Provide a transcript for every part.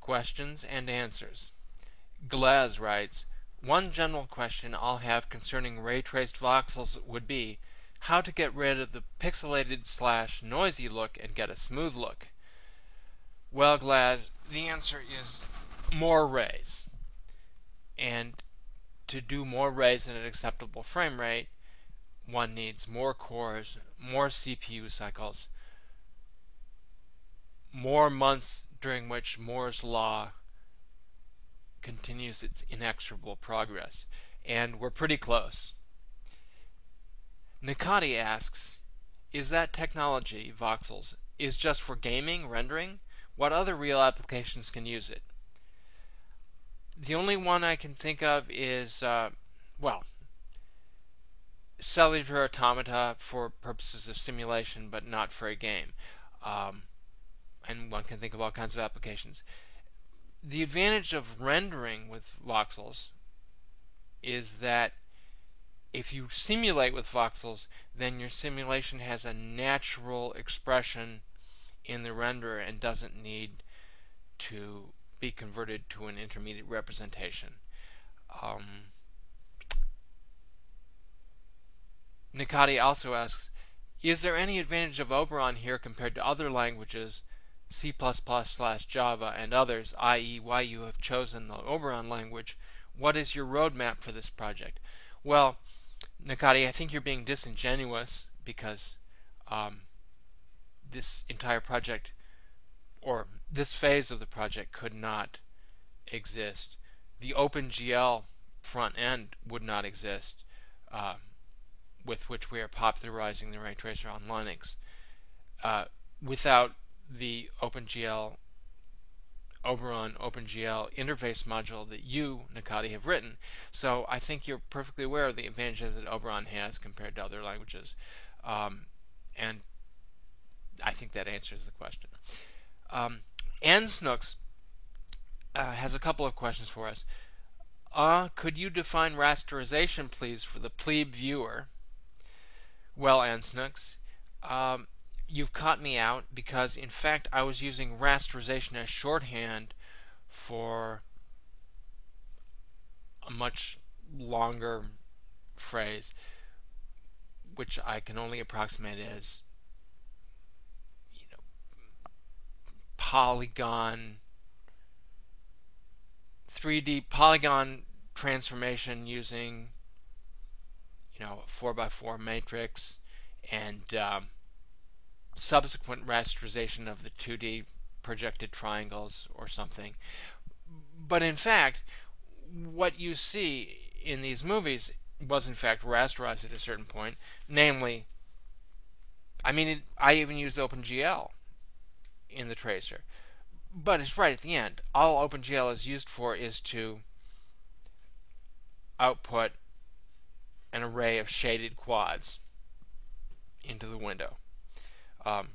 Questions and answers. Glaz writes, one general question I'll have concerning ray-traced voxels would be how to get rid of the pixelated / noisy look and get a smooth look. Well, Glaz, the answer is more rays. And to do more rays at an acceptable frame rate, one needs more cores, more CPU cycles, more months during which Moore's law continues its inexorable progress. And we're pretty close. Nikati asks, is that technology, voxels, is just for gaming, rendering? What other real applications can use it? The only one I can think of is, well, cellular automata for purposes of simulation, but not for a game. And one can think of all kinds of applications. The advantage of rendering with voxels is that if you simulate with voxels, then your simulation has a natural expression in the renderer and doesn't need to be converted to an intermediate representation. Nikati also asks, is there any advantage of Oberon here compared to other languages, C++/Java and others, i.e. why you have chosen the Oberon language? What is your roadmap for this project? Well, Nikati, I think you're being disingenuous because this entire project, or this phase of the project, could not exist. The OpenGL front end would not exist, with which we are popularizing the ray tracer on Linux, without the Oberon OpenGL interface module that you, Nikati, have written. So I think you're perfectly aware of the advantages that Oberon has compared to other languages. And I think that answers the question. Ann Snooks has a couple of questions for us. Could you define rasterization, please, for the plebe viewer? Well, Ann Snooks, you've caught me out because, in fact, I was using rasterization as shorthand for a much longer phrase, which I can only approximate as, polygon, 3D polygon transformation using, a 4x4 matrix and subsequent rasterization of the 2D projected triangles or something. But in fact, what you see in these movies was in fact rasterized at a certain point. Namely, I even used OpenGL in the tracer. But it's right at the end. All OpenGL is used for is to output an array of shaded quads into the window.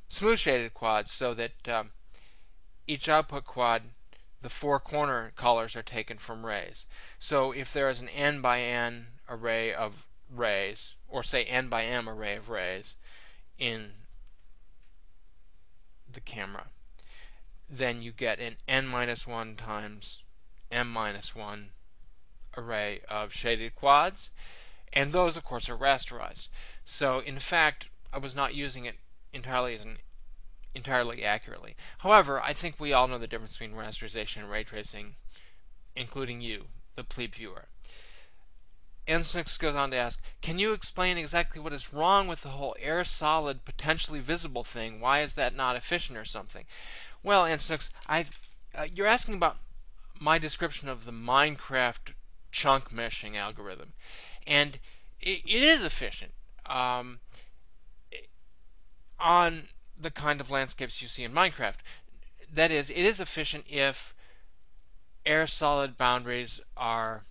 Smooth shaded quads so that each output quad, the four corner colors are taken from rays. So if there is an n by n array of rays, or say n by m array of rays in the camera, then you get an n-1 times m-1 array of shaded quads, and those of course are rasterized. So in fact, I was not using it entirely accurately. However, I think we all know the difference between rasterization and ray tracing, including you, the plebe viewer. Ensnix goes on to ask, can you explain exactly what is wrong with the whole air solid potentially visible thing? Why is that not efficient or something? Well, Ensnix, you're asking about my description of the Minecraft chunk meshing algorithm. And it is efficient on the kind of landscapes you see in Minecraft. That is, it is efficient if air-solid boundaries are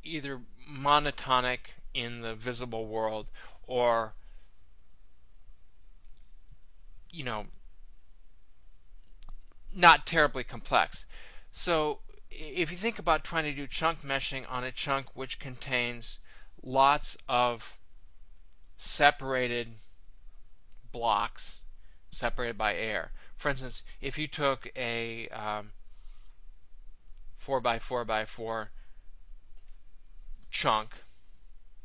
either monotonic in the visible world or, not terribly complex. So if you think about trying to do chunk meshing on a chunk which contains lots of separated blocks separated by air, For instance, if you took a 4 by 4 by 4 chunk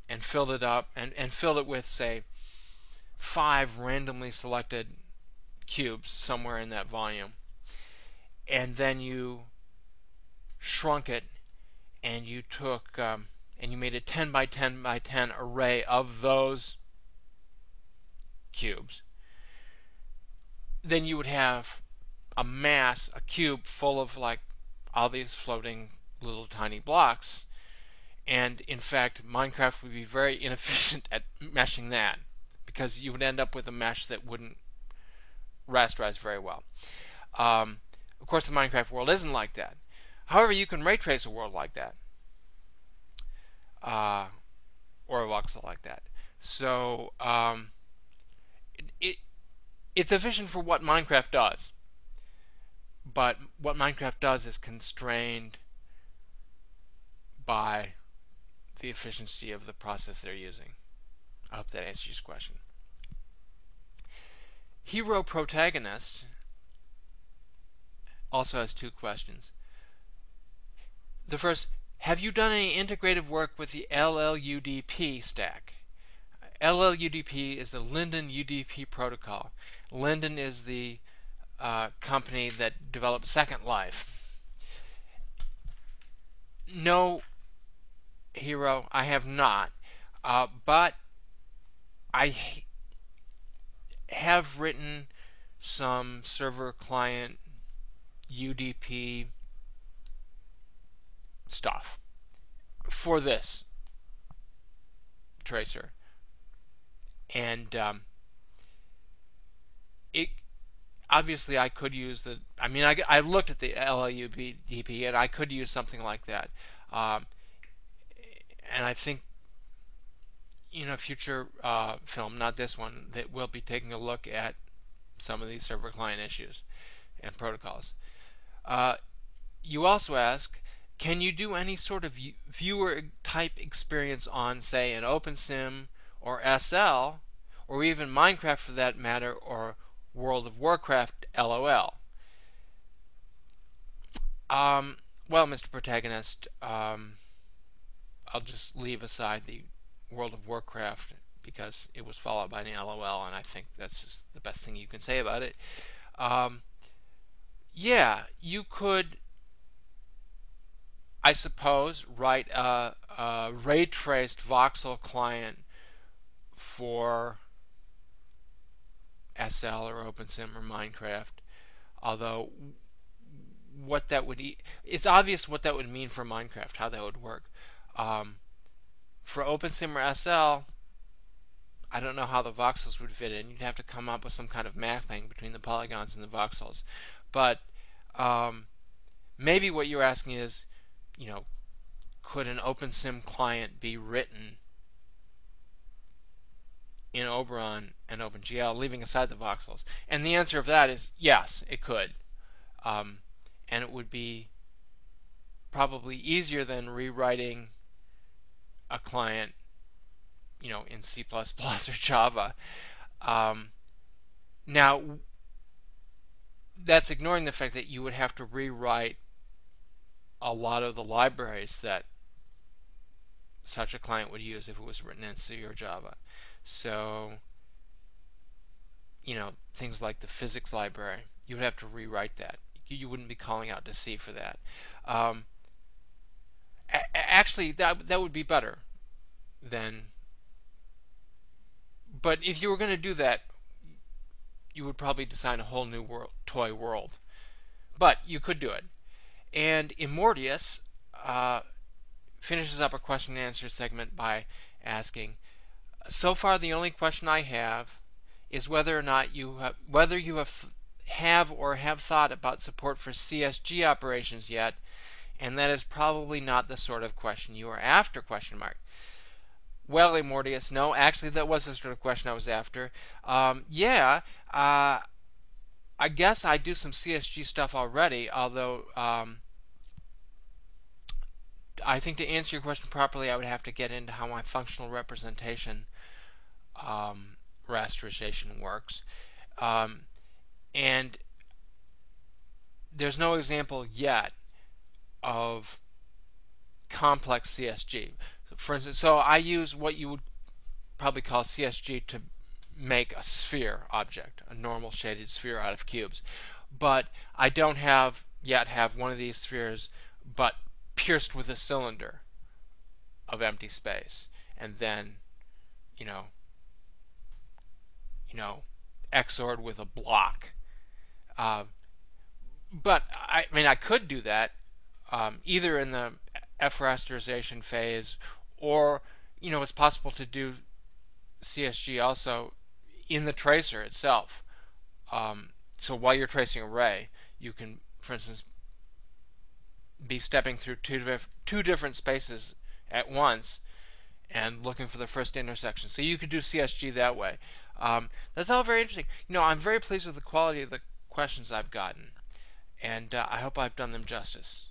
and filled it up and filled it with, say, 5 randomly selected cubes somewhere in that volume, and then you shrunk it and you took and you made a 10 by 10 by 10 array of those cubes, then you would have a mass, a cube full of like all these floating little tiny blocks. And in fact, Minecraft would be very inefficient at meshing that, because you would end up with a mesh that wouldn't rasterize very well. Of course, the Minecraft world isn't like that. However, you can ray trace a world like that, or a voxel like that. So it's efficient for what Minecraft does, but what Minecraft does is constrained by the efficiency of the process they're using. I hope that answers your question. Hero Protagonist also has 2 questions. The first, have you done any integrative work with the LLUDP stack? LLUDP is the Linden UDP protocol. Linden is the company that developed Second Life. No, Hero, I have not, but I have written some server client UDP stuff for this tracer, and it obviously I could use the. I mean, I looked at the LLUDP and I could use something like that, and I think in a future film, not this one, that we'll be taking a look at some of these server client issues and protocols. You also ask, can you do any sort of viewer type experience on, say, an OpenSim or SL, or even Minecraft for that matter, or World of Warcraft LOL? Well, Mr. Protagonist, I'll just leave aside the World of Warcraft because it was followed by an LOL, and I think that's just the best thing you can say about it. Yeah, you could, I suppose, write a ray traced voxel client for SL or OpenSim or Minecraft. Although, what that would it's obvious what that would mean for Minecraft, how that would work. For OpenSim or SL, I don't know how the voxels would fit in. You'd have to come up with some kind of mapping between the polygons and the voxels. But maybe what you're asking is, could an OpenSim client be written in Oberon and OpenGL, leaving aside the voxels? And the answer of that is yes, it could. And it would be probably easier than rewriting a client, in C++ or Java. Now, that's ignoring the fact that you would have to rewrite a lot of the libraries that such a client would use if it was written in C or Java. So, things like the physics library, you would have to rewrite that. You wouldn't be calling out to C for that. Actually, that would be better than. But if you were going to do that, you would probably design a whole new toy world. But you could do it. And Immortius finishes up a question and answer segment by asking, so far the only question I have is whether or not you have or have thought about support for CSG operations yet, and that is probably not the sort of question you are after, question mark. Well, Immortius, no, actually that was the sort of question I was after. Yeah, I guess I do some CSG stuff already, although I think to answer your question properly, I would have to get into how my functional representation rasterization works. And there's no example yet of complex CSG. For instance, so I use what you would probably call CSG to make a sphere object, a normal shaded sphere out of cubes. But I don't yet have one of these spheres but pierced with a cylinder of empty space, and then you know XORed with a block. Uh, but I mean, I could do that either in the F-rasterization phase, or it's possible to do CSG also in the tracer itself. So while you're tracing a ray, you can, for instance, be stepping through two different spaces at once and looking for the first intersection. So you could do CSG that way. That's all very interesting. I'm very pleased with the quality of the questions I've gotten, and I hope I've done them justice.